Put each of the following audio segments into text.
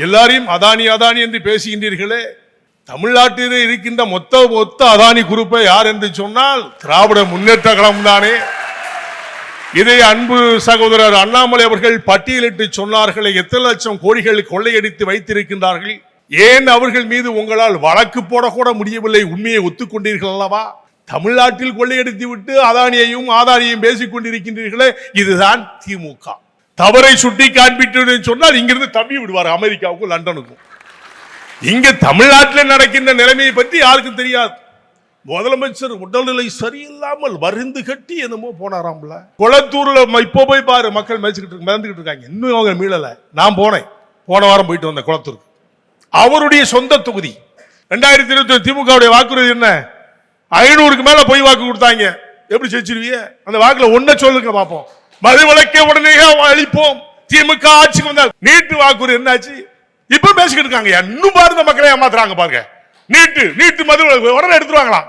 எல்லாரையும் அதானி அதானி என்று பேசுகின்றீர்களே, தமிழ்நாட்டில் இருக்கின்ற மொத்த அதானி குரூப்பை யார் என்று சொன்னால் திராவிட முன்னேற்ற கழகம் தானே. இதை அன்பு சகோதரர் அண்ணாமலை அவர்கள் பட்டியலிட்டு சொன்னார்களே, எத்தனை லட்சம் கோடிகள் கொள்ளையடித்து வைத்திருக்கின்றார்கள், ஏன் அவர்கள் மீது உங்களால் வழக்கு போடக்கூட முடியவில்லை? உண்மையை ஒத்துக்கொண்டீர்கள் அல்லவா? தமிழ்நாட்டில் கொள்ளையடித்து விட்டு அதானியையும் ஆதானியையும் பேசிக் கொண்டிருக்கின்றீர்களே, இதுதான் திமுக. தவறை சுட்டி காண்பிட்டு சொன்னால் இங்கிருந்து தப்பி விடுவார் அமெரிக்காவுக்கும் லண்டனுக்கும். இங்க தமிழ்நாட்டில் நடக்கின்ற நிலைமையை பற்றி யாருக்கும் தெரியாது. முதலமைச்சர் உடல்நிலை சரியில்லாமல் வருந்து கட்டி என்னமோ போனாராம்ல. குளத்தூர்ல இப்போ போய் பாரு, மக்கள் மிதந்துகிட்டு இருக்காங்க, இன்னும் அவங்க மீளல. நான் போனேன், போன வாரம் போயிட்டு வந்தேன் குளத்தூருக்கு. அவருடைய சொந்த தொகுதி. 2021 திமுக வாக்குறுதி என்ன? 500க்கு மேல போய் வாக்கு கொடுத்தாங்க. எப்படி செஞ்சிருவீங்க? அந்த வாக்குல ஒன்ன சொல்லுங்க பாப்போம். மது விலக்கை உடனே அழிப்போம். திமுக ஆட்சிக்கு வந்தா நீட்டு வாக்குறுதி என்னாச்சு? இப்ப பேசிக்கிட்டு இருக்காங்க. இன்னும் பாருங்க, மக்களை ஏமாத்துறாங்க பாருங்க. நீட்டு மது உடனே எடுத்துருவாங்களாம்.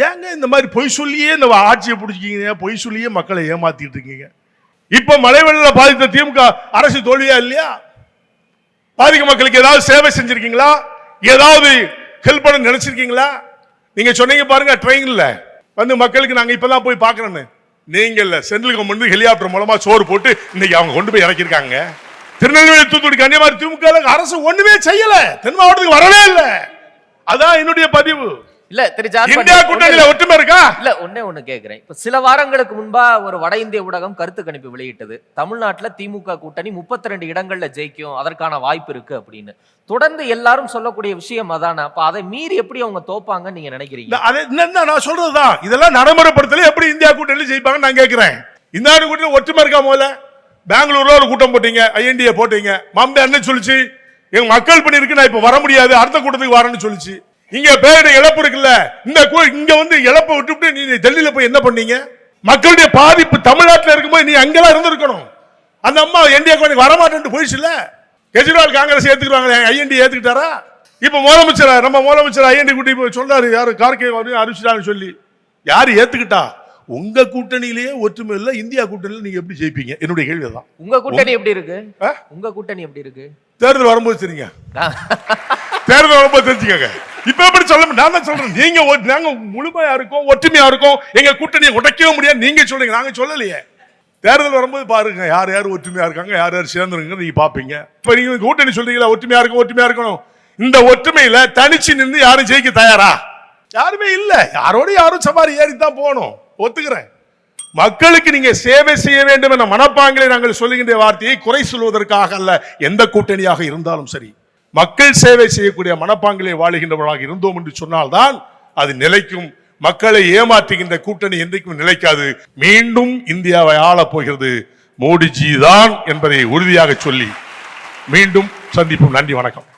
ஏங்க இந்த மாதிரி பொய் சொல்லியே இந்த ஆட்சியை பிடிச்சிக்கிங்க, பொய் சொல்லியே மக்களை ஏமாத்திட்டு இருக்கீங்க. இப்ப மழை வெள்ள பாதித்த திமுக அரசு தோல்வியா இல்லையா? பாதிக்க மக்களுக்கு ஏதாவது சேவை செஞ்சிருக்கீங்களா? ஏதாவது ஹெல்ப் பண்ண நினைச்சிருக்கீங்களா? நீங்க சொன்னீங்க பாருங்க, ட்ரெயின்ல வந்து மக்களுக்கு நாங்க இப்பதான் போய் பாக்குறோன்னு. நீங்க இல்ல, சென்ட்ரல் கவர்மெண்ட் ஹெலிகாப்டர் மூலமா சோறு போட்டு இன்னைக்கு அவங்க கொண்டு போய் இறக்கிருக்காங்க. திருநெல்வேலி, தூத்துக்குடி, கன்னியாகுமரி திமுக அரசு ஒண்ணுமே செய்யல, தென் மாவட்டத்துக்கு வரவே இல்லை. அதான் என்னுடைய பதிவு. இல்ல இந்தியா கூட்டணியில ஒற்றுமை இருக்கா? இல்ல ஒண்ணு கேக்குறேன். இப்ப சில வாரங்களுக்கு முன்பா ஒரு வட இந்திய ஊடகம் கருத்து கணிப்பு வெளியிட்டது, தமிழ்நாட்டுல திமுக கூட்டணி 32 இடங்கள்ல ஜெயிக்கும், அதற்கான வாய்ப்பு இருக்கு அப்படின்னு. தொடர்ந்து எல்லாரும் சொல்லக்கூடிய விஷயம் அதானே. அப்ப அதை மீறி எப்படி அவங்க தோப்பாங்கன்னு நீங்க நினைக்கிறீங்க? நான் சொல்றதுதான், இதெல்லாம் நடைமுறைப்படுத்தல. எப்படி இந்தியா கூட்டணியில ஜெயிப்பாங்க நான் கேட்கிறேன். இந்த கூட்டணி ஒற்றுமை இருக்கா? முதல்ல பெங்களூர்ல ஒரு கூட்டம் போட்டீங்க, ஐஎன்டிஏ போட்டீங்க. மம்தா என்ன சொல்லிச்சு? எங்க மக்கள் பணி இருக்கு, நான் இப்ப வர முடியாது, அடுத்த கூட்டத்துக்கு வரேன்னு சொல்லிச்சு. இங்க பேருடைய இழப்பு இருக்குல்ல, இங்க வந்து இழப்பை விட்டு நீ டெல்லியில போய் என்ன பண்ணீங்க? மக்களுடைய பாதிப்பு தமிழ்நாட்டில் இருக்கும்போது நீ அங்கெல்லாம் இருந்திருக்கணும். அந்த அம்மா என்டிஏ கூட்டணி வரமாட்டேன்னு போயிடுச்சு இல்ல. கெஜ்ரிவால் காங்கிரஸ் ஏத்துக்குவாங்க, ஐஎன்டி ஏத்துக்கிட்டாரா? இப்ப நம்ம முதலமைச்சர் ஐஎன்டி கூட்டி சொல்றாரு, யாரு கார்கே அறிவிச்சிட்டான்னு சொல்லி. யாரு ஏத்துக்கிட்டா? உங்க கூட்டணியிலேயே ஒற்றுமை இல்ல, இந்தியா கூட்டணியில நீங்க எப்படி ஜெயிப்பீங்க? என்னுடைய கேள்விதான். உங்க கூட்டணி எப்படி இருக்கு? உங்க கூட்டணி எப்படி இருக்கு? தேர்தல் வரும்போது சரிங்க, தேர்தல் வரும்போது தெரிஞ்சுக்கங்க. இப்ப எப்படி சொல்ல? நான் தான் சொல்றேன், நாங்க முழுமையா இருக்கோம், ஒற்றுமையா இருக்கோம், எங்க கூட்டணியை உடைக்கவே முடியாது நீங்க சொல்றீங்க, நாங்க சொல்லலையே. தேர்தல் வரும்போது பாருங்க யார் யார் ஒற்றுமையா இருக்காங்க, யார் யார் சேர்ந்துருங்க, நீங்க பாப்பீங்க. இப்ப நீங்க கூட்டணி சொல்றீங்களா ஒற்றுமையா இருக்கும், ஒற்றுமையா இருக்கணும். இந்த ஒற்றுமையில தனிச்சு நின்று யாரும் ஜெயிக்க தயாரா? யாருமே இல்ல. யாரோட யாரும் சவாரி ஏறித்தான் போகணும், ஒத்துக்கிறேன். மக்களுக்கு நீங்க சேவை செய்ய வேண்டும் என்ற மனப்பாங்களை நாங்கள் சொல்லுகின்ற வார்த்தையை குறை சொல்வதற்காக அல்ல. எந்த கூட்டணியாக இருந்தாலும் சரி, மக்கள் சேவை செய்யக்கூடிய மனப்பாங்கிலே வாழுகின்றவர்களாக இருந்தோம் என்று சொன்னால்தான் அது நிலைக்கும். மக்களை ஏமாற்றுகின்ற கூட்டணி என்றைக்கும் நிலைக்காது. மீண்டும் இந்தியாவை ஆளப் போகிறது மோடிஜி தான் என்பதை உறுதியாக சொல்லி மீண்டும் சந்திப்போம். நன்றி, வணக்கம்.